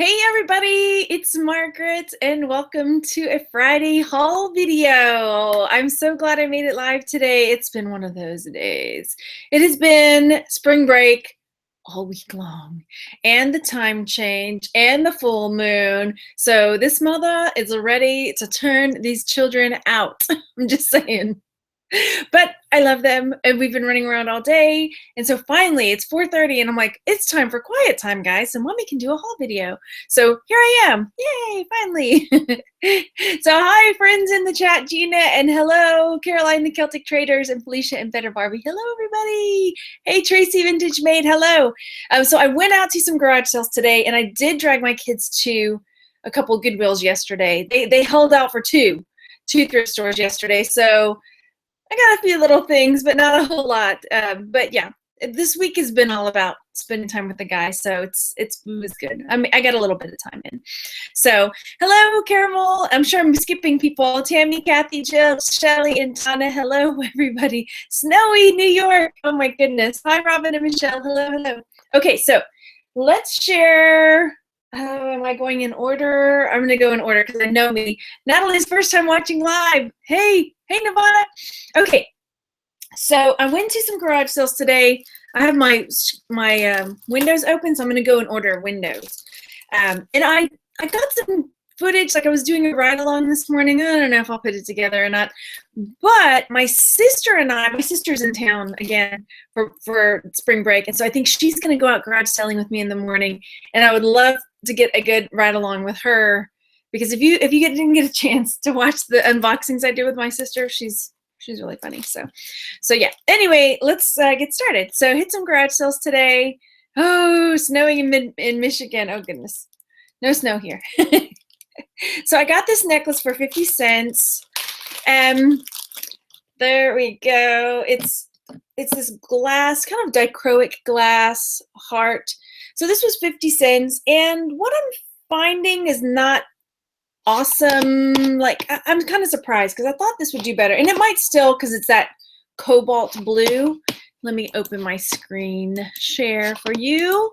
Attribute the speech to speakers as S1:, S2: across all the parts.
S1: Hey everybody, it's Margaret and welcome to a Friday haul video. I'm so glad I made it live today. It's been one of those days. It has been spring break all week long and the time change and the full moon. So this mother is ready to turn these children out. I'm just saying. But I love them and we've been running around all day. And so finally it's 4:30 and I'm like, it's time for quiet time, guys. And mommy can do a haul video. So here I am. Yay, finally. So hi friends in the chat, Gina, and hello, Caroline the Celtic Traders, and Felicia and Better Barbie. Hello, everybody. Hey, Tracy Vintage Maid. Hello. So I went out to some garage sales today and I did drag my kids to a couple Goodwills yesterday. They held out for two thrift stores yesterday. So I got a few little things, but not a whole lot. But yeah, this week has been all about spending time with the guys, so it was good. I mean, I got a little bit of time in. So hello, Caramel. I'm sure I'm skipping people. Tammy, Kathy, Jill, Shelly, and Donna. Hello, everybody. Snowy New York. Oh my goodness. Hi, Robin and Michelle. Hello, hello. Okay, so let's share. Am I going in order? I'm gonna go in order because I know me. Natalie's first time watching live. Hey, Nirvana. Okay, so I went to some garage sales today. I have my windows open, so I'm gonna go in order of windows. And I got some footage, like I was doing a ride along this morning. I don't know if I'll put it together or not, but my sister and my sister's in town again for spring break, and so I think she's gonna go out garage selling with me in the morning, and I would love to get a good ride along with her, because if you didn't get a chance to watch the unboxings I did with my sister, she's really funny. So yeah. Anyway, let's get started. So hit some garage sales today. Oh, snowing in Michigan. Oh goodness, no snow here. So I got this necklace for 50 cents. There we go. It's this glass, kind of dichroic glass heart. So this was 50 cents, and what I'm finding is not awesome. Like, I'm kind of surprised because I thought this would do better, and it might still because it's that cobalt blue. Let me open my screen share for you.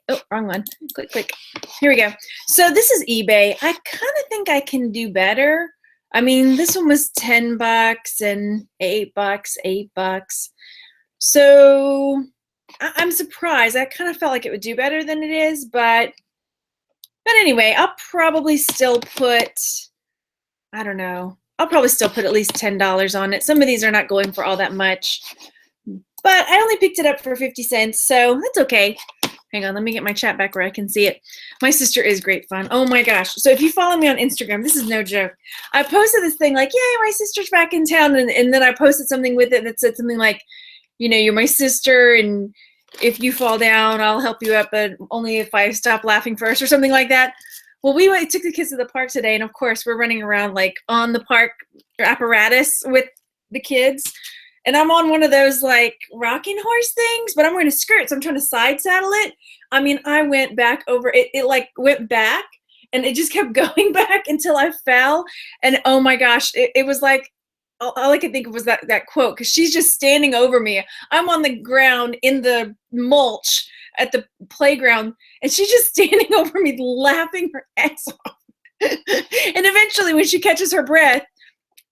S1: Oh, wrong one. Click. Here we go. So this is eBay. I kind of think I can do better. I mean, this one was 10 bucks and $8. So I'm surprised. I kind of felt like it would do better than it is, but anyway, I'll probably still put, I don't know, I'll probably still put at least $10 on it. Some of these are not going for all that much, but I only picked it up for 50 cents, so that's okay. Hang on, let me get my chat back where I can see it. My sister is great fun. Oh my gosh. So if you follow me on Instagram, this is no joke. I posted this thing like, yay, my sister's back in town, and then I posted something with it that said something like, you know, you're my sister, and if you fall down, I'll help you up, but only if I stop laughing first, or something like that. Well, we took the kids to the park today, and of course, we're running around like on the park apparatus with the kids. And I'm on one of those like rocking horse things, but I'm wearing a skirt, so I'm trying to side saddle it. I mean, I went back over it. It like went back, and it just kept going back until I fell. And oh my gosh, it was like, all I could think of was that quote, because she's just standing over me. I'm on the ground in the mulch at the playground, and she's just standing over me laughing her ass off. And eventually when she catches her breath,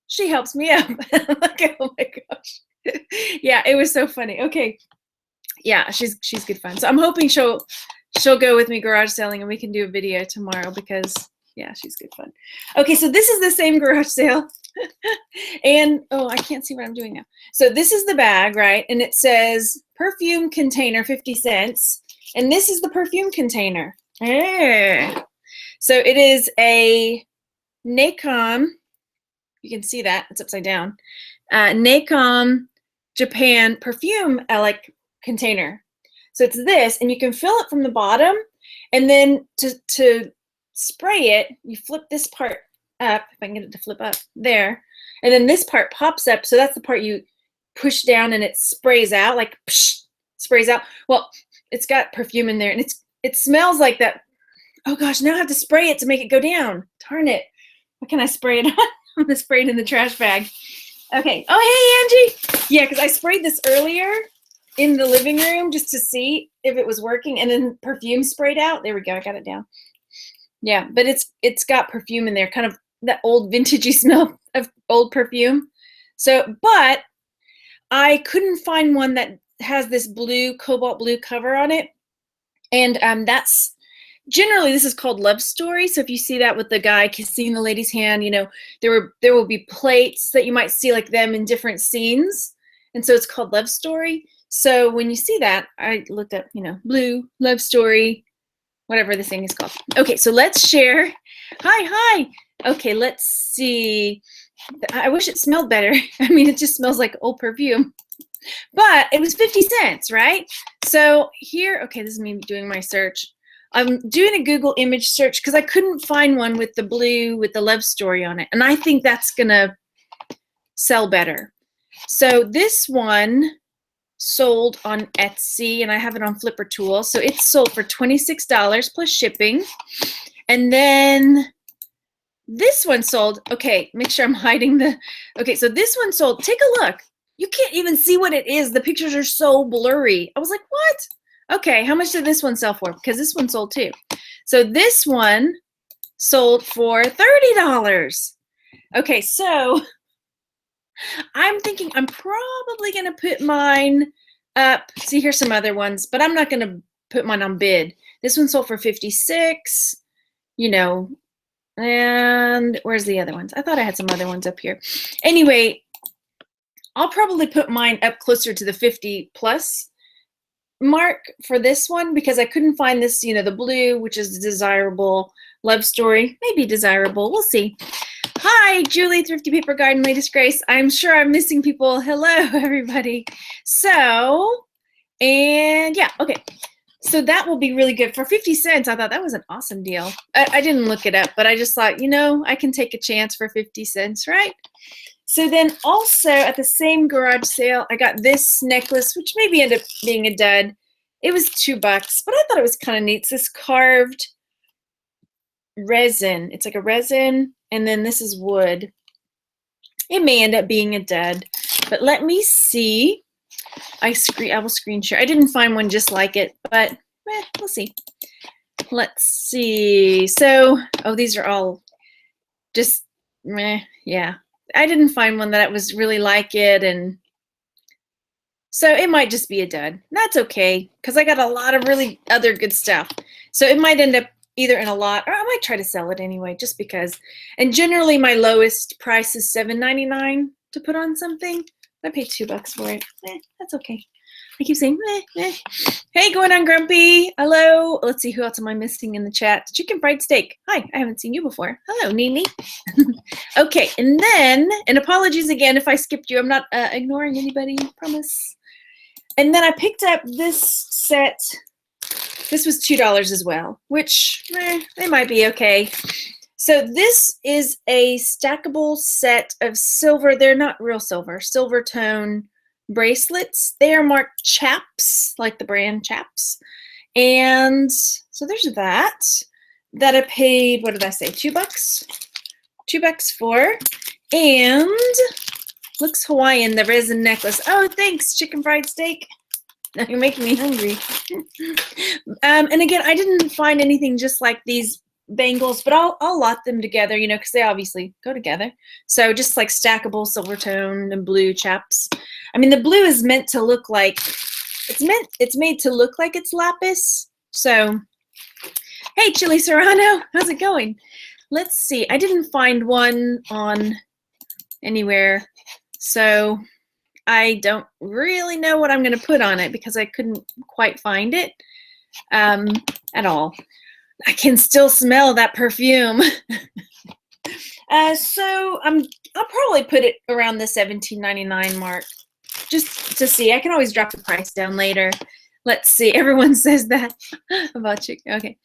S1: she helps me up. Like, oh my gosh. Yeah, it was so funny. Okay. Yeah, she's good fun. So I'm hoping she'll go with me garage selling and we can do a video tomorrow, because yeah, she's good fun. Okay, so this is the same garage sale. And oh, I can't see what I'm doing now. So this is the bag, right? And it says perfume container 50 cents. And this is the perfume container. So it is a Nacom. You can see that it's upside down. Nacom Japan perfume like container. So it's this, and you can fill it from the bottom, and then to spray it, you flip this part up, if I can get it to flip up there, and then this part pops up, so that's the part you push down and it sprays out, like psh, sprays out. Well, it's got perfume in there, and it smells like that. Oh gosh, now I have to spray it to make it go down. Darn it. What can I spray it on? I'm gonna spray it in the trash bag. Okay. Oh, hey, Angie. Yeah, because I sprayed this earlier, in the living room just to see if it was working, and then perfume sprayed out. There we go. I got it down. Yeah, but it's got perfume in there, kind of that old vintagey smell of old perfume. So, but I couldn't find one that has this blue, cobalt blue cover on it. And that's generally, this is called Love Story. So if you see that with the guy kissing the lady's hand, you know, there will be plates that you might see like them in different scenes. And so it's called Love Story. So when you see that, I looked up, you know, blue, Love Story, whatever this thing is called. Okay, so let's share. Hi. Okay, let's see. I wish it smelled better. I mean, it just smells like old perfume. But it was 50 cents, right? So here, okay, this is me doing my search. I'm doing a Google image search because I couldn't find one with the blue with the Love Story on it. And I think that's gonna sell better. So this one sold on Etsy, and I have it on Flipper Tool. So it's sold for $26 plus shipping. And then this one sold, okay, make sure I'm hiding the, okay, so this one sold, take a look. You can't even see what it is. The pictures are so blurry. I was like, what? Okay, how much did this one sell for? Because this one sold too. So this one sold for $30. Okay, so I'm thinking I'm probably going to put mine up. See, here's some other ones, but I'm not going to put mine on bid. This one sold for 56, you know, and where's the other ones? I thought I had some other ones up here. Anyway, I'll probably put mine up closer to the 50 plus mark for this one because I couldn't find this, you know, the blue, which is desirable. Love Story, maybe desirable. We'll see. Hi, Julie, Thrifty Paper Garden, Latest Grace. I'm sure I'm missing people. Hello, everybody. So, and yeah, okay. So that will be really good. For 50 cents, I thought that was an awesome deal. I didn't look it up, but I just thought, you know, I can take a chance for 50 cents, right? So then also at the same garage sale, I got this necklace, which maybe ended up being a dud. It was $2, but I thought it was kind of neat. It's this carved resin. It's like a resin, and then this is wood. It may end up being a dud, but let me see. I will screen share. I didn't find one just like it, but we'll see. Let's see. So, oh, these are all just yeah. I didn't find one that was really like it, and so it might just be a dud. That's okay, because I got a lot of really other good stuff. So it might end up either in a lot, or I might try to sell it anyway, just because. And generally, my lowest price is $7.99 to put on something. I paid $2 for it. That's okay. I keep saying, Hey, going on, Grumpy. Hello. Let's see, who else am I missing in the chat? Chicken fried steak. Hi, I haven't seen you before. Hello, Nini. Okay, and then, and apologies again if I skipped you. I'm not ignoring anybody, promise. And then I picked up this set. This was $2 as well, which they might be okay. So this is a stackable set of silver. They're not real silver, silver tone bracelets. They are marked Chaps, like the brand Chaps. And so there's that I paid, what did I say, $2? $2 for. And looks Hawaiian, the resin necklace. Oh, thanks, chicken fried steak. Now you're making me hungry. And again, I didn't find anything just like these bangles, but I'll lot them together, you know, because they obviously go together. So just like stackable silver tone and blue Chaps. I mean, the blue is meant to look like, it's made to look like it's lapis. So, hey, Chili Serrano, how's it going? Let's see. I didn't find one on anywhere, so I don't really know what I'm going to put on it because I couldn't quite find it at all. I can still smell that perfume. So I'll probably put it around the $17.99 mark just to see. I can always drop the price down later. Let's see. Everyone says that about chicken. Okay.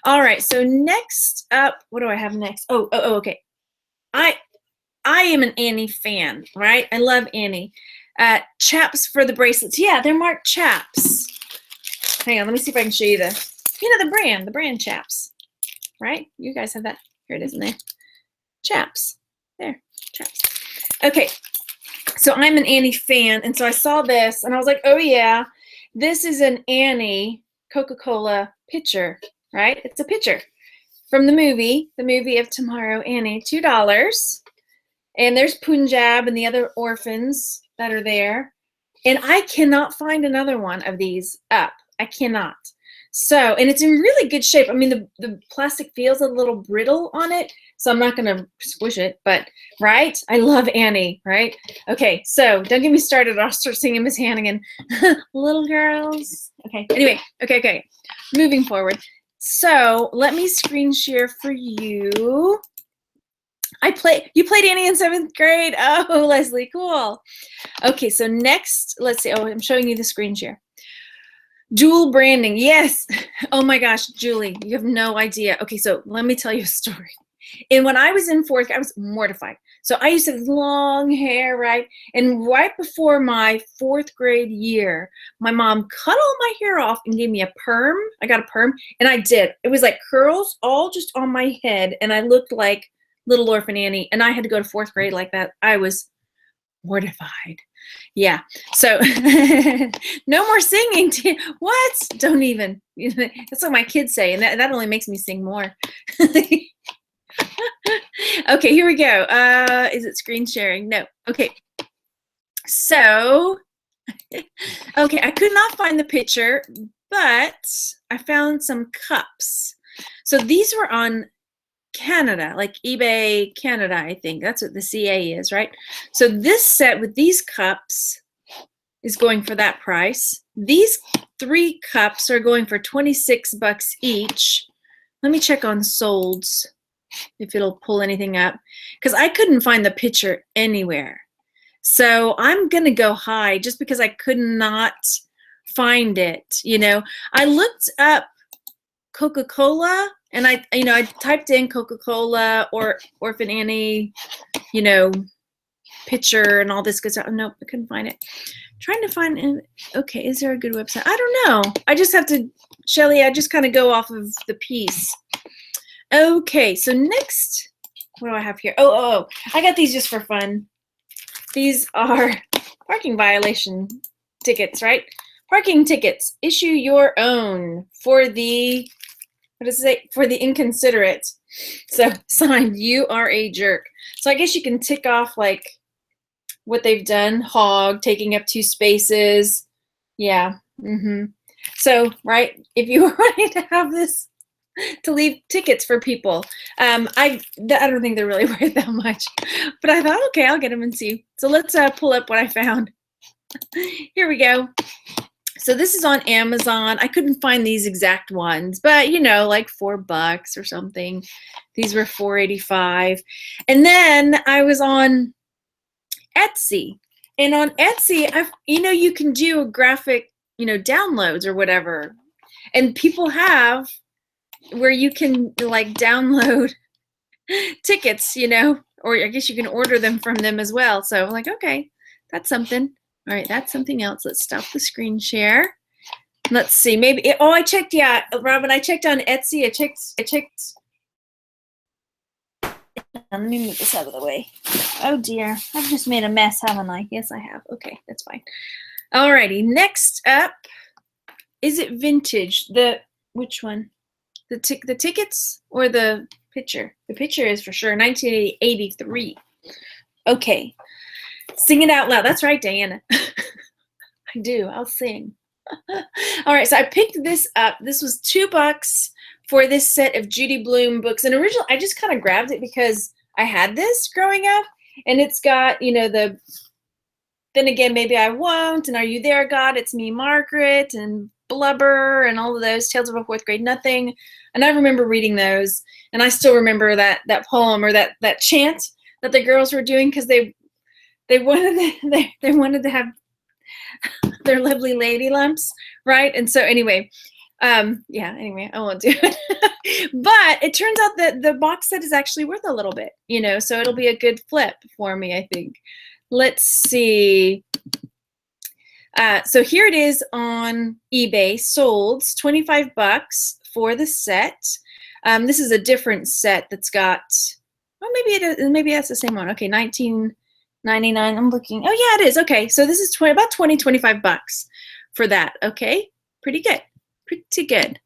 S1: All right. So next up, what do I have next? Oh, okay. I am an Annie fan, right? I love Annie. Chaps for the bracelets. Yeah, they're marked Chaps. Hang on. Let me see if I can show you the brand Chaps, right? You guys have that. Here it is in there. Chaps. There. Chaps. Okay. So I'm an Annie fan, and so I saw this, and I was like, oh, yeah. This is an Annie Coca-Cola pitcher, right? It's a pitcher from the movie of Tomorrow, Annie, $2. And there's Punjab and the other orphans that are there. And I cannot find another one of these up. I cannot. So, and it's in really good shape. I mean, the plastic feels a little brittle on it, so I'm not going to squish it, but, right? I love Annie, right? Okay, so don't get me started. I'll start singing Miss Hannigan. Little girls. Okay, anyway, okay. Moving forward. So let me screen share for you. You played Annie in 7th grade? Oh, Leslie, cool. Okay, so next, let's see. Oh, I'm showing you the screen share. Jewel branding, yes. Oh my gosh, Julie, you have no idea. Okay, so let me tell you a story. And when I was in 4th, I was mortified. So I used to have long hair, right? And right before my 4th grade year, my mom cut all my hair off and gave me a perm. I got a perm, and I did. It was like curls all just on my head, and I looked like Little Orphan Annie, and I had to go to 4th grade like that. I was mortified. Yeah, so no more singing. What? Don't even. That's what my kids say, and that only makes me sing more. Okay, here we go. Is it screen sharing? No. Okay. So, okay, I could not find the picture, but I found some cups. So these were on Canada, like eBay Canada, I think. That's what the CA is, right? So this set with these cups is going for that price. These 3 cups are going for $26 each. Let me check on solds if it'll pull anything up, because I couldn't find the picture anywhere. So I'm gonna go high just because I could not find it. You know, I looked up Coca-Cola, and I typed in Coca-Cola or Orphan Annie, picture and all this good stuff. Nope, I couldn't find it. Trying to find, okay, is there a good website? I don't know. I just have to, Shelly, I just kind of go off of the piece. Okay, so next, what do I have here? Oh, I got these just for fun. These are parking violation tickets, right? Parking tickets. Issue your own for the, what does it say? For the inconsiderate. So signed, you are a jerk. So I guess you can tick off like what they've done. Hog, taking up 2 spaces. Yeah. So, right, if you were wanting to have this, to leave tickets for people, I don't think they're really worth that much, but I thought, okay, I'll get them and see. So let's pull up what I found. Here we go. So this is on Amazon. I couldn't find these exact ones, but like $4 or something. These were $4.85. And then I was on Etsy. And on Etsy, you can do graphic, downloads or whatever. And people have where you can like download tickets, or I guess you can order them from them as well. So I'm like, okay, that's something. All right, that's something else. Let's stop the screen share. Let's see, maybe, I checked, yeah, Robin, I checked on Etsy. I checked. Let me move this out of the way. Oh dear, I've just made a mess, haven't I? Yes, I have. Okay, that's fine. Alrighty, next up, is it vintage? Which one? The tickets or the picture? The picture is for sure 1983. Okay, sing it out loud. That's right, Diana. I do. I'll sing. All right, so I picked this up. This was $2 for this set of Judy Blume books. And originally, I just kind of grabbed it because I had this growing up, and it's got, the Then Again, Maybe I Won't, and Are You There, God? It's Me, Margaret, and Blubber, and all of those, Tales of a 4th Grade Nothing. And I remember reading those, and I still remember that poem or that chant that the girls were doing because they wanted to have their lovely lady lumps, right? And so anyway, anyway, I won't do it. But it turns out that the box set is actually worth a little bit, so it'll be a good flip for me, I think. Let's see. So here it is on eBay, sold $25 for the set. This is a different set that's got, maybe that's the same one. Okay, $19.99. I'm looking. Oh yeah, it is. Okay, so this is $25 for that. Okay, pretty good, pretty good.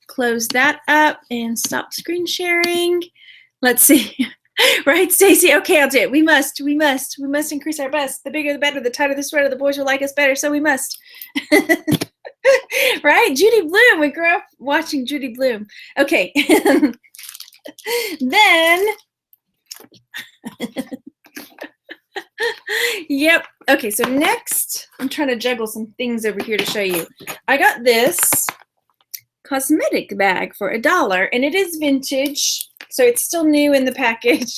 S1: Close that up and stop screen sharing. Let's see. Right, Stacy? Okay, I'll do it. We must increase our bust. The bigger the better, the tighter the sweater, the boys will like us better, so we must. Right? Judy Blume. We grew up watching Judy Blume. Okay. Then, yep. Okay, so next, I'm trying to juggle some things over here to show you. I got this cosmetic bag for $1, and it is vintage, so it's still new in the package.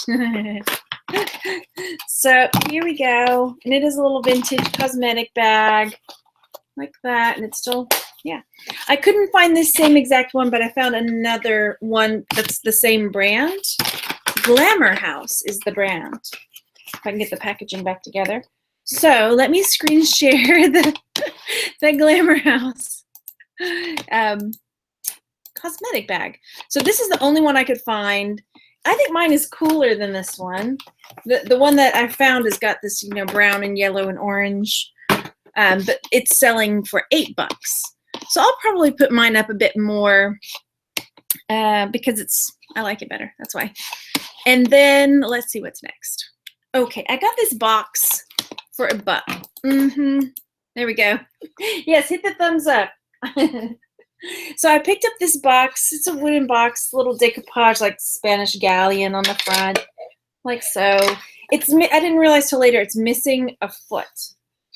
S1: So here we go, and it is a little vintage cosmetic bag like that, and it's still, yeah. I couldn't find this same exact one, but I found another one that's the same brand. Glamour House is the brand. If I can get the packaging back together. So let me screen share the Glamour House cosmetic bag. So this is the only one I could find. I think mine is cooler than this one. The one that I found has got this, you know, brown and yellow and orange, but it's selling for $8. So I'll probably put mine up a bit more because I like it better. That's why. And then let's see what's next. Okay, I got this box for $1. There we go. Yes, hit the thumbs up. So I picked up this box. It's a wooden box, little decoupage, like Spanish galleon on the front, like so. I didn't realize till later it's missing a foot,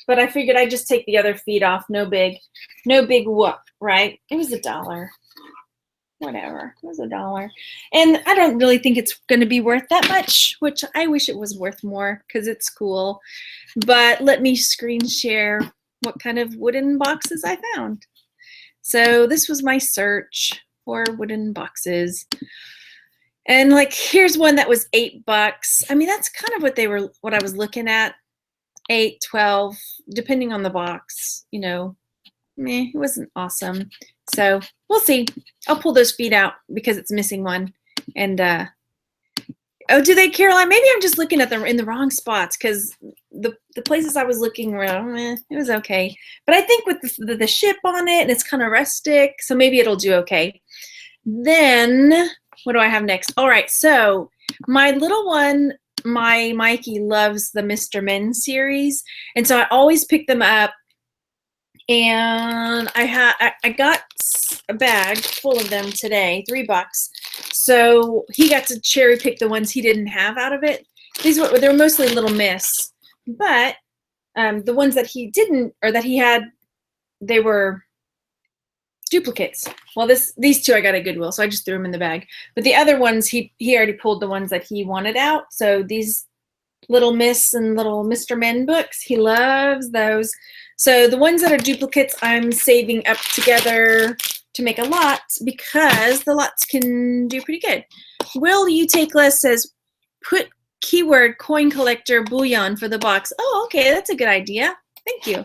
S1: but I figured I'd just take the other feet off. No big whoop, right? It was $1. Whatever, it was $1. And I don't really think it's going to be worth that much, which I wish it was worth more because it's cool. But let me screen share what kind of wooden boxes I found. So this was my search for wooden boxes. And like, here's one that was $8. I mean, that's kind of what I was looking at. 8, 12, depending on the box, you know. Meh, it wasn't awesome. So we'll see. I'll pull those feet out because it's missing one. And oh, do they, Caroline? Maybe I'm just looking at them in the wrong spots because the places I was looking were, it was okay. But I think with the ship on it, and it's kind of rustic, so maybe it'll do okay. Then what do I have next? All right, so my little one, my Mikey loves the Mr. Men series, and so I always pick them up. And I got a bag full of them today, $3. So he got to cherry pick the ones he didn't have out of it. They were mostly Little Miss, but the ones that he didn't, or that he had, they were duplicates. Well, these two I got at Goodwill, so I just threw them in the bag. But the other ones, he already pulled the ones that he wanted out. So these Little Miss and Little Mr. Men books, he loves those. So the ones that are duplicates, I'm saving up together to make a lot because the lots can do pretty good. Will You Take Less says, put keyword coin collector bullion for the box. Oh, okay, that's a good idea. Thank you.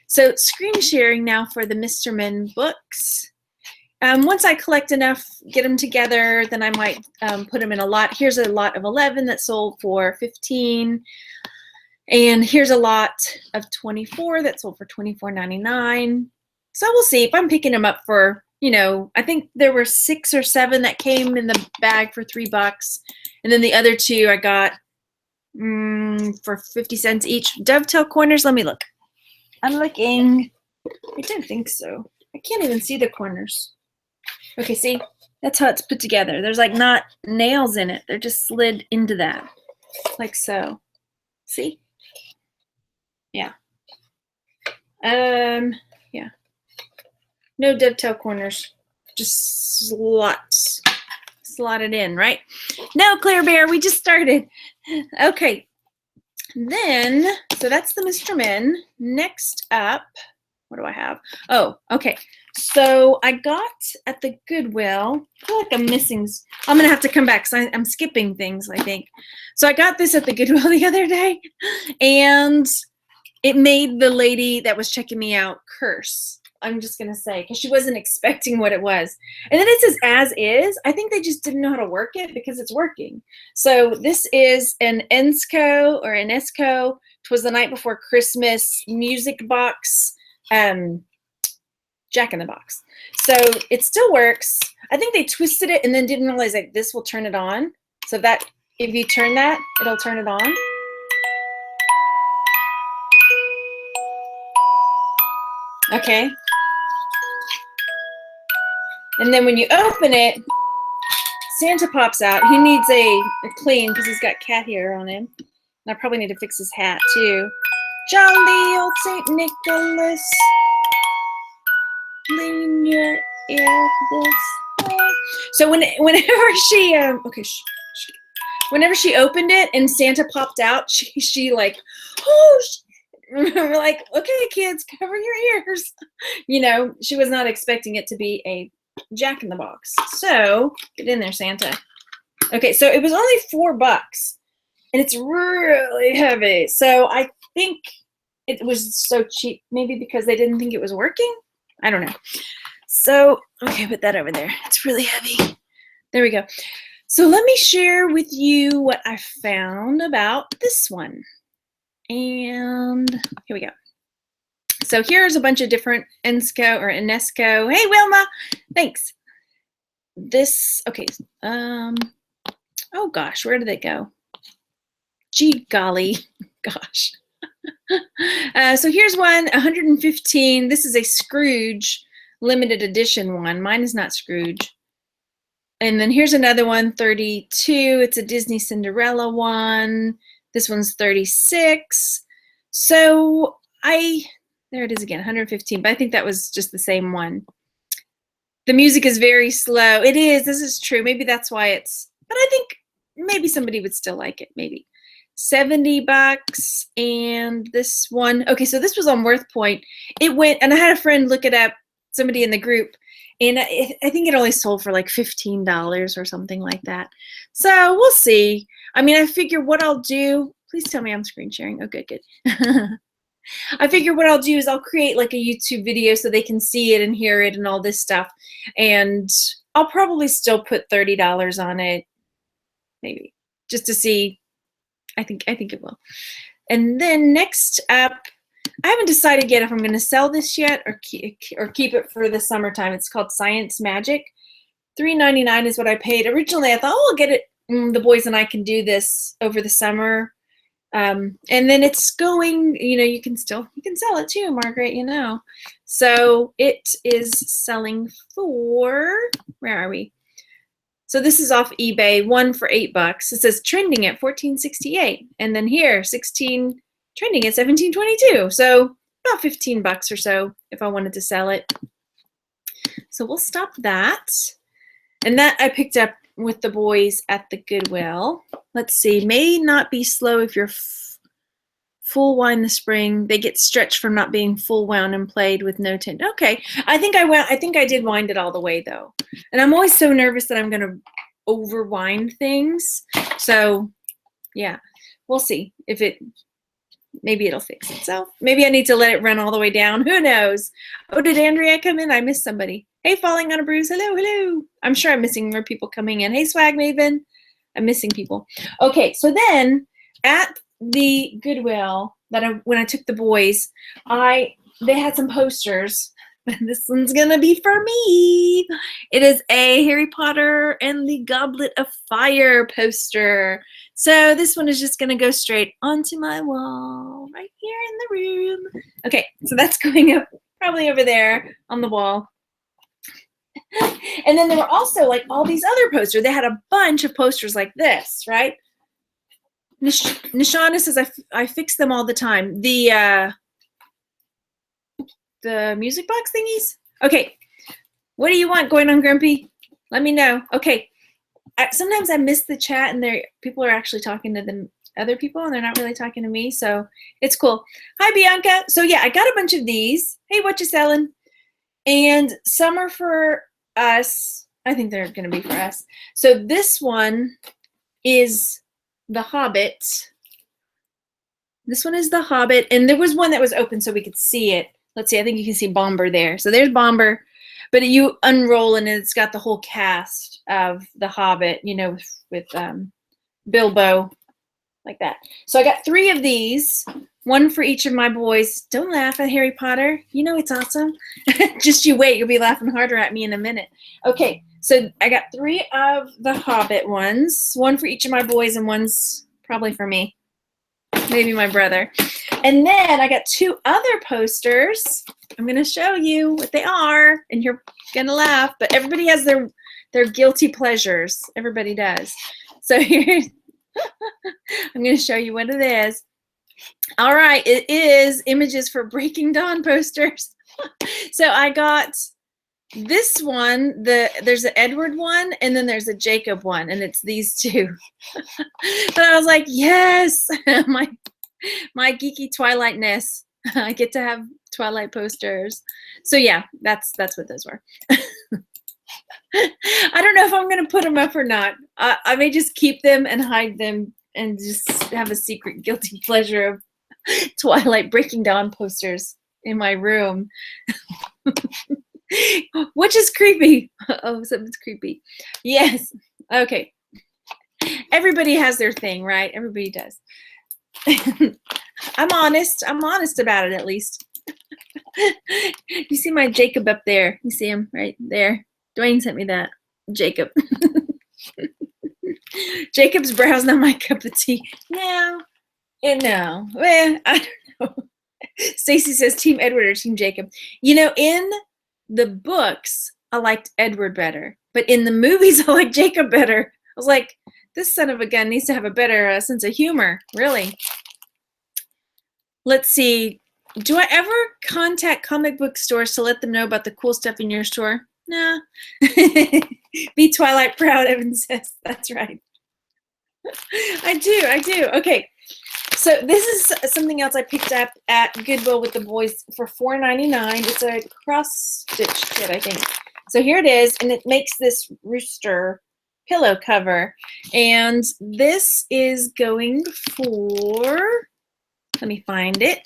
S1: So screen sharing now for the Mr. Men books. Once I collect enough, get them together, then I might put them in a lot. Here's a lot of 11 that sold for 15. And here's a lot of 24 that sold for $24.99. So we'll see if I'm picking them up for, you know, I think there were 6 or 7 that came in the bag for $3. And then the other 2 I got for 50 cents each. Dovetail corners, let me look. I'm looking. I don't think so. I can't even see the corners. Okay, see? That's how it's put together. There's like not nails in it. They're just slid into that. Like so. See? Yeah. Yeah. No dovetail corners. Just slotted in, right? No, Claire Bear, we just started. Okay. Then, so that's the Mr. Men. Next up, what do I have? Oh, okay. So I got at the Goodwill, I feel like I'm missing, I'm going to have to come back because I'm skipping things, I think. So I got this at the Goodwill the other day, and it made the lady that was checking me out curse. I'm just going to say, because she wasn't expecting what it was. And then it says as is. I think they just didn't know how to work it because it's working. So this is an Ensco or an Esco. It was the night before Christmas music box Jack-in-the-Box. So it still works. I think they twisted it and then didn't realize like this will turn it on. So that if you turn that, it'll turn it on. Okay. And then when you open it, Santa pops out. He needs a clean because he's got cat hair on him. And I probably need to fix his hat too. Jolly old St. Nicholas, lean your ear this way. So whenever she whenever she opened it and Santa popped out, she like, oh, we're like, okay, kids, cover your ears. You know, she was not expecting it to be a Jack-in-the-Box. So get in there, Santa. Okay, so it was only $4, and it's really heavy. So I think it was so cheap, maybe because they didn't think it was working. I don't know. So okay, put that over there. It's really heavy. There we go. So let me share with you what I found about this one. And here we go. So here's a bunch of different Ensco or Enesco. Hey, Wilma, thanks. This, okay. Oh gosh, where did it go? Gee golly, gosh. So here's one, 115. This is a Scrooge limited edition one. Mine is not Scrooge. And then here's another one, 32. It's a Disney Cinderella one. This one's 36. So there it is again, 115, but I think that was just the same one. The music is very slow. It is, this is true. Maybe that's why it's, but I think maybe somebody would still like it, maybe. $70. And this one, okay, so this was on WorthPoint. It went, and I had a friend look it up, somebody in the group, and I think it only sold for like $15 or something like that. So we'll see. I mean, I figure what I'll do, please tell me I'm screen sharing. Oh, good, good. I figure what I'll do is I'll create like a YouTube video so they can see it and hear it and all this stuff. And I'll probably still put $30 on it, maybe, just to see. I think it will. And then next up, I haven't decided yet if I'm going to sell this yet or keep it for the summertime. It's called Science Magic. $3.99 is what I paid. Originally, I thought, oh, I'll get it. The boys and I can do this over the summer. And then it's going, you know, you can sell it too, Margaret, you know. So it is selling for, where are we? So this is off eBay, one for $8. It says trending at $14.68. And then here, 16 trending at $17.22. So about $15 or so if I wanted to sell it. So we'll stop that. And that I picked up with the boys at the Goodwill. Let's see, may not be slow if you're full wind the spring. They get stretched from not being full wound and played with no tint. Okay, I think I did wind it all the way though. And I'm always so nervous that I'm gonna overwind things. So yeah, we'll see if maybe it'll fix itself. Maybe I need to let it run all the way down. Who knows? Oh, did Andrea come in? I missed somebody. Hey, Falling on a Bruise. Hello, hello. I'm sure I'm missing more people coming in. Hey, Swag Maven. I'm missing people. Okay, so then at the Goodwill when I took the boys, they had some posters. This one's gonna be for me. It is a Harry Potter and the Goblet of Fire poster. So this one is just gonna go straight onto my wall right here in the room. Okay, so that's going up probably over there on the wall. And then there were also like all these other posters. They had a bunch of posters like this, right? Nishana says I fix them all the time. The music box thingies. Okay, what do you want going on, Grumpy? Let me know. Okay, sometimes I miss the chat and people are actually talking to the other people and they're not really talking to me, so it's cool. Hi, Bianca. So yeah, I got a bunch of these. Hey, what you selling? And some are for us. I think they're going to be for us. So this one is The Hobbit. This one is The Hobbit, and there was one that was open so we could see it. Let's see, I think you can see Bomber there. So there's Bomber, but you unroll and it's got the whole cast of The Hobbit, you know, with Bilbo like that. So I got 3 of these, one for each of my boys. Don't laugh at Harry Potter. You know it's awesome. Just you wait. You'll be laughing harder at me in a minute. Okay, so I got 3 of the Hobbit ones, one for each of my boys and one's probably for me, maybe my brother. And then I got 2 other posters. I'm going to show you what they are, and you're going to laugh, but everybody has their guilty pleasures. Everybody does. So here's, I'm going to show you what it is. All right, it is images for Breaking Dawn posters. So I got this one, there's an Edward one, and then there's a Jacob one, and it's these 2. But I was like, yes, my geeky Twilight-ness. I get to have Twilight posters. So yeah, that's what those were. I don't know if I'm going to put them up or not. I may just keep them and hide them and just have a secret guilty pleasure of Twilight Breaking Dawn posters in my room. Which is creepy. Oh, something's creepy. Yes. Okay. Everybody has their thing, right? Everybody does. I'm honest. I'm honest about it, at least. You see my Jacob up there. You see him right there. Dwayne sent me that. Jacob. Jacob's brow's not my cup of tea. No. No. Well, I don't know. Stacy says Team Edward or Team Jacob. You know, in the books, I liked Edward better. But in the movies, I like Jacob better. I was like, this son of a gun needs to have a better sense of humor. Really. Let's see. Do I ever contact comic book stores to let them know about the cool stuff in your store? No. Be Twilight proud, Evan says. That's right. I do. Okay. So this is something else I picked up at Goodwill with the boys for $4.99. It's a cross-stitch kit, I think. So here it is, and it makes this rooster pillow cover. And this is going for, let me find it.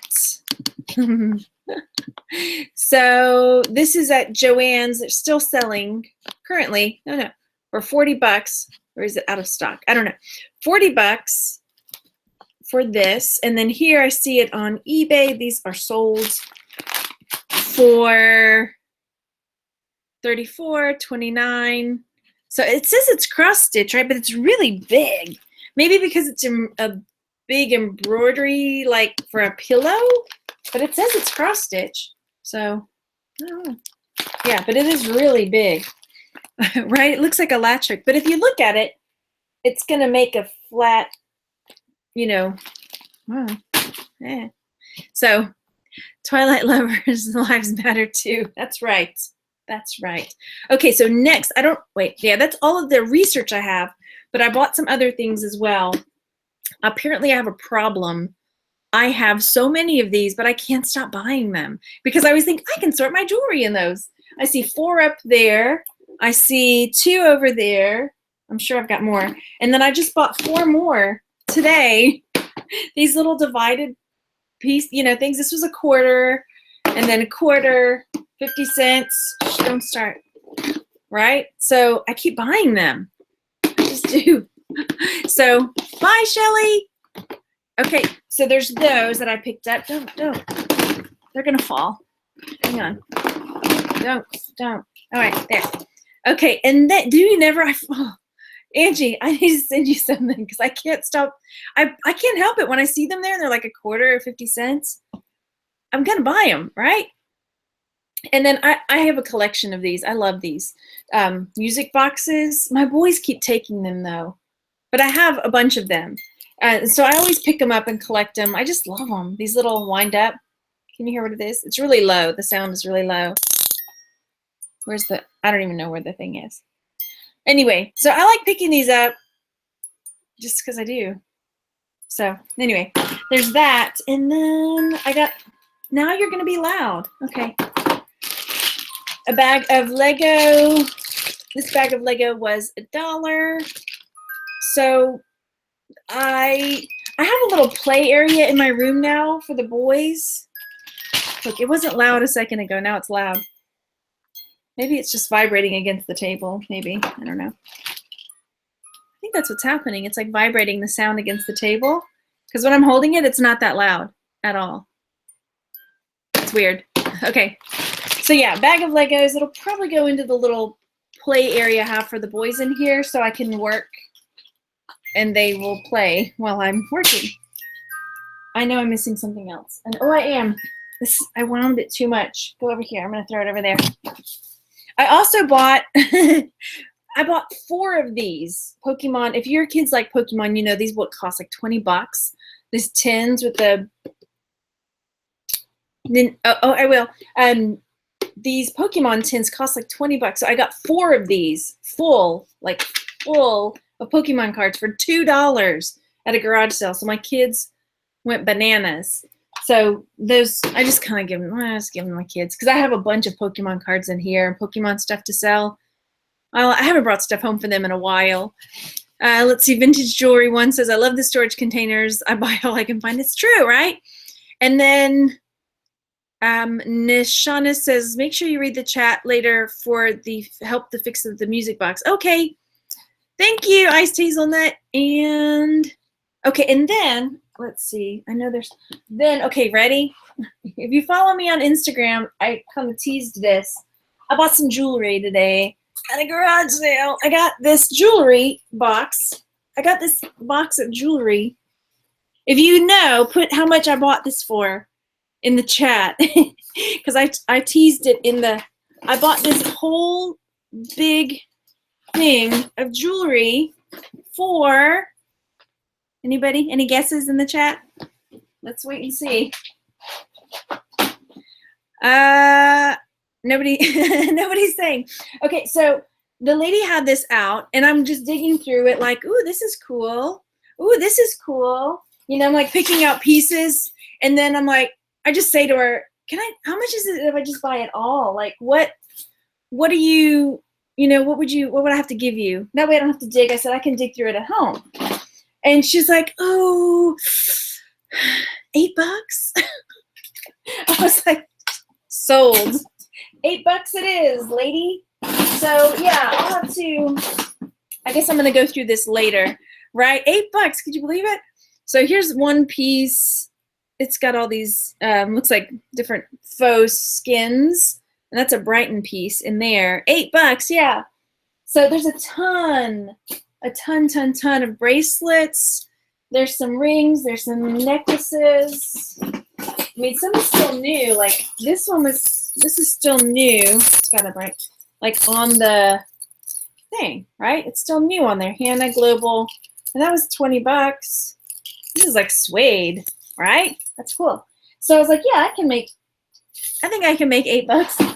S1: So this is at Joann's. They're still selling currently, no, for $40, or is it out of stock? I don't know. $40 for this. And then here I see it on eBay. These are sold for $34, $29. So it says it's cross stitch, right? But it's really big. Maybe because it's a big embroidery, like for a pillow. But it says it's cross stitch. So, I don't know. Yeah, but it is really big. Right? It looks like a latch hook. But if you look at it, it's going to make a flat, you know. Yeah. So, Twilight lovers' lives matter too. That's right. That's right. Okay, so next, that's all of the research I have, but I bought some other things as well. Apparently, I have a problem. I have so many of these, but I can't stop buying them because I always think I can sort my jewelry in those. I see 4 up there. I see 2 over there. I'm sure I've got more. And then I just bought 4 more today. These little divided piece, things. This was a quarter, and then a quarter, 50 cents. Shh, don't start. Right? So I keep buying them. I just do. So bye, Shelly. Okay, so there's those that I picked up. Don't. They're gonna fall. Hang on. Don't. All right, there. Okay, and then Angie, I need to send you something because I can't stop. I can't help it when I see them there and they're like a quarter or 50 cents. I'm gonna buy them, right? And then I have a collection of these. I love these music boxes. My boys keep taking them though, but I have a bunch of them. So I always pick them up and collect them. I just love them. These little wind up. Can you hear what it is? It's really low. The sound is really low. I don't even know where the thing is. Anyway, so I like picking these up just because I do. So anyway, there's that. And then now you're going to be loud. Okay. A bag of Lego. This bag of Lego was $1. So I have a little play area in my room now for the boys. Look, it wasn't loud a second ago. Now it's loud. Maybe it's just vibrating against the table. Maybe. I don't know. think that's what's happening. It's like vibrating the sound against the table. Because when I'm holding it, it's not that loud at all. It's weird. Okay. So yeah, bag of Legos. It'll probably go into the little play area I have for the boys in here so I can work and they will play while I'm working. I know I'm missing something else. And oh, I am. I wound it too much. Go over here. I'm going to throw it over there. I also bought, I bought 4 of these Pokemon. If your kids like Pokemon, you know these would cost like $20. These tins with the, I will. These Pokemon tins cost like $20. So I got 4 of these full of Pokemon cards for $2 at a garage sale. So my kids went bananas. So those, I just kind of give them to my kids because I have a bunch of Pokemon cards in here and Pokemon stuff to sell. I haven't brought stuff home for them in a while. Let's see, vintage jewelry. One says, I love the storage containers. I buy all I can find. It's true, right? And then Nishana says, make sure you read the chat later for the help the fix of the music box. Okay. Thank you, Iced Hazelnut. And okay, and then let's see. I know there's then okay, ready? If you follow me on Instagram, I kind of teased this. I bought some jewelry today at a garage sale. I got this jewelry box. I got this box of jewelry. If you know, put how much I bought this for in the chat. Because I teased it in the I bought this whole big thing of jewelry for anybody? Any guesses in the chat? Let's wait and see. Nobody nobody's saying. Okay, so the lady had this out and I'm just digging through it like, ooh, this is cool. Ooh, this is cool. You know, I'm like picking out pieces and then I'm like, I just say to her, how much is it if I just buy it all? Like what do you know, what would I have to give you? That way I don't have to dig. I said, I can dig through it at home. And she's like, oh, $8? I was like, sold. $8 it is, lady. So yeah, I'll have to, I guess I'm going to go through this later, right? $8, could you believe it? So here's one piece. It's got all these, looks like different faux skins. And that's a Brighton piece in there. $8, yeah. So there's a ton of bracelets. There's some rings. There's some necklaces. I mean, some is still new. Like this is still new. It's got a bright, like on the thing, right? It's still new on there. Hannah Global. And that was $20. This is like suede, right? That's cool. So I was like, yeah, I think I can make $8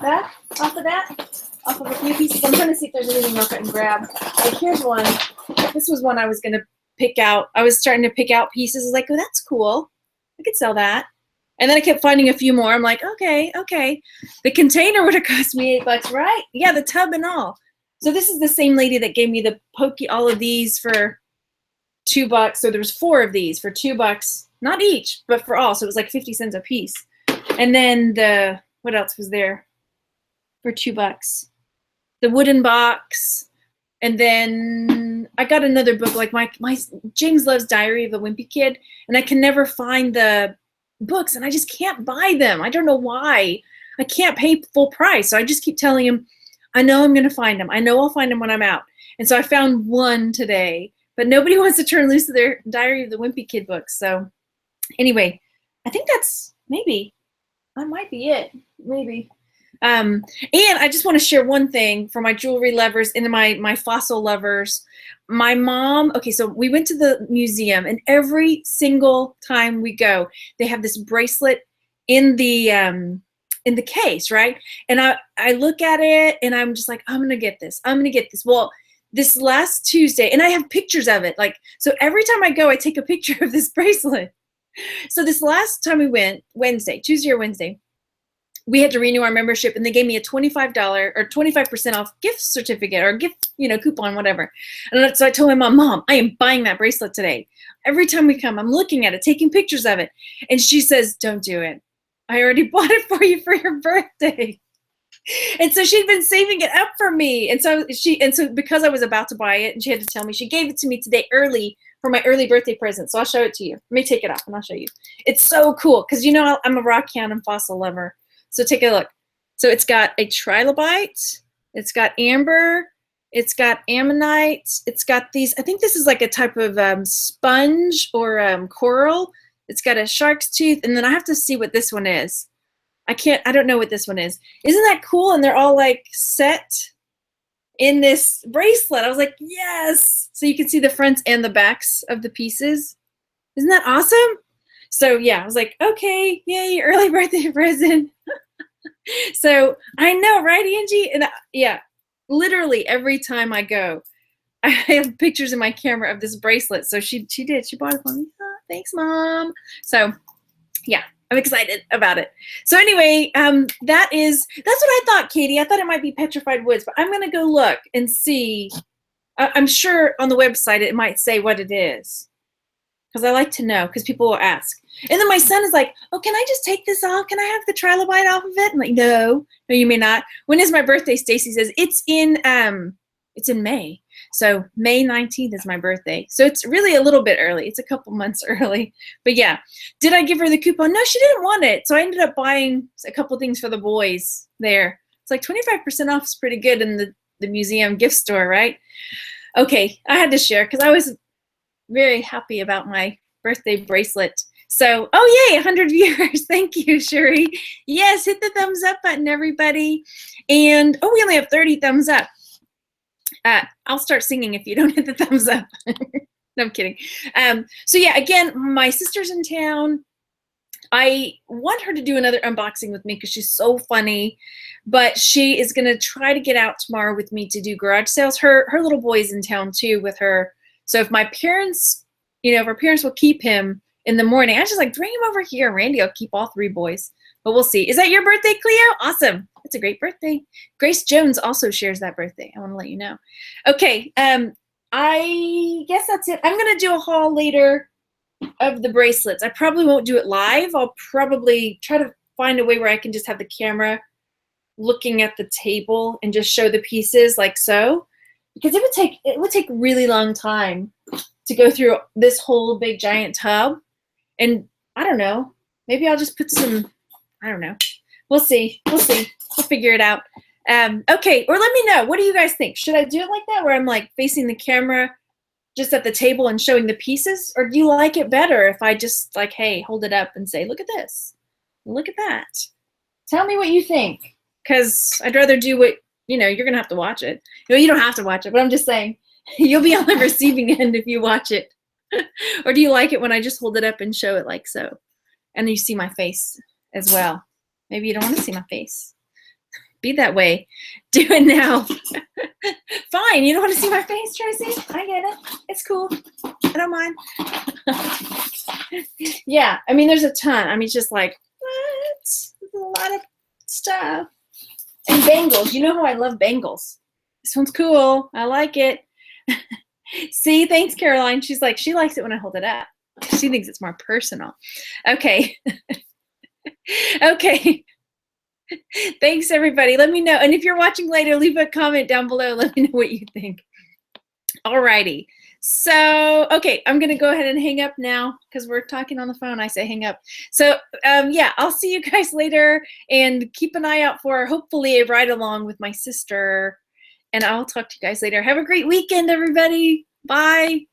S1: back off of that, off of a few pieces. I'm trying to see if there's anything else I can grab. Like here's one. This was one I was going to pick out. I was starting to pick out pieces. I was like, oh, that's cool. I could sell that. And then I kept finding a few more. I'm like, okay. The container would have cost me $8, right? Yeah, the tub and all. So this is the same lady that gave me all of these for $2. So there was 4 of these for $2, not each, but for all. So it was like 50 cents a piece. And then what else was there for $2? The wooden box. And then I got another book, like my James Love's Diary of a Wimpy Kid, and I can never find the books, and I just can't buy them. I don't know why. I can't pay full price, so I just keep telling him, I know I'm going to find them. I know I'll find them when I'm out. And so I found one today, but nobody wants to turn loose of their Diary of the Wimpy Kid books. So anyway, I think that might be it, maybe. And I just want to share one thing for my jewelry lovers and my fossil lovers. My mom, okay, so we went to the museum, and every single time we go, they have this bracelet in the case, right? And I look at it, and I'm just like, I'm gonna get this. I'm gonna get this. Well, this last Tuesday, and I have pictures of it. Like, so every time I go, I take a picture of this bracelet. So this last time we went, Tuesday or Wednesday, we had to renew our membership, and they gave me a $25 or 25% off gift certificate or gift, coupon, whatever. And so I told my mom, I am buying that bracelet today. Every time we come, I'm looking at it, taking pictures of it. And she says, don't do it. I already bought it for you for your birthday. And so she'd been saving it up for me. And so because I was about to buy it and she had to tell me, she gave it to me today early for my early birthday present. So I'll show it to you. Let me take it off and I'll show you. It's so cool because you know I'm a rock hound and fossil lover. So take a look. So it's got a trilobite, it's got amber, it's got ammonite, it's got these, I think this is like a type of sponge or coral. It's got a shark's tooth, and then I have to see what this one is. I don't know what this one is. Isn't that cool? And they're all like set in this bracelet. I was like, yes. So you can see the fronts and the backs of the pieces. Isn't that awesome? So yeah, I was like, okay, yay, early birthday present. So I know, right, Angie? And yeah, literally every time I go, I have pictures in my camera of this bracelet. So she did. She bought it for me. Oh, thanks, Mom. So yeah, I'm excited about it. So anyway, that's what I thought, Katie. I thought it might be petrified woods, but I'm going to go look and see. I'm sure on the website it might say what it is because I like to know because people will ask. And then my son is like, oh, can I just take this off? Can I have the trilobite off of it? I'm like, no, you may not. When is my birthday? Stacy says it's in May. So May 19th is my birthday. So it's really a little bit early. It's a couple months early. But yeah, did I give her the coupon? No, she didn't want it. So I ended up buying a couple things for the boys there. It's like 25% off is pretty good in the museum gift store, right? Okay, I had to share because I was very happy about my birthday bracelet. So, oh yay, 100 viewers. Thank you, Sherry. Yes, hit the thumbs up button, everybody. And, oh, we only have 30 thumbs up. I'll start singing if you don't hit the thumbs up. No, I'm kidding. So yeah, again, my sister's in town. I want her to do another unboxing with me because she's so funny, but she is going to try to get out tomorrow with me to do garage sales. Her little boy's in town too with her. So if my parents, if her parents will keep him in the morning, I was just like, bring him over here. Randy will keep all 3 boys, but we'll see. Is that your birthday, Cleo? Awesome. It's a great birthday. Grace Jones also shares that birthday. I want to let you know. Okay. I guess that's it. I'm going to do a haul later of the bracelets. I probably won't do it live. I'll probably try to find a way where I can just have the camera looking at the table and just show the pieces like so, because it would take a really long time to go through this whole big giant tub. And I don't know, maybe I'll just put some, I don't know. We'll see. We'll figure it out. Okay, or let me know. What do you guys think? Should I do it like that where I'm like facing the camera just at the table and showing the pieces? Or do you like it better if I just like, hey, hold it up and say, look at this. Look at that. Tell me what you think. Because I'd rather do what, you're going to have to watch it. You don't have to watch it, but I'm just saying you'll be on the receiving end if you watch it. Or do you like it when I just hold it up and show it like so? And you see my face as well. Maybe you don't want to see my face. Be that way. Do it now. Fine. You don't want to see my face, Tracy? I get it. It's cool. I don't mind. Yeah. I mean, there's a ton. I mean, it's just like, what? There's a lot of stuff. And bangles. You know how I love bangles. This one's cool. I like it. See? Thanks, Caroline. She's like, she likes it when I hold it up. She thinks it's more personal. Okay. Okay. Thanks, everybody. Let me know. And if you're watching later, leave a comment down below. Let me know what you think. Alrighty. So, okay, I'm going to go ahead and hang up now because we're talking on the phone. I say hang up. So, yeah, I'll see you guys later and keep an eye out for hopefully a ride along with my sister. And I'll talk to you guys later. Have a great weekend, everybody. Bye.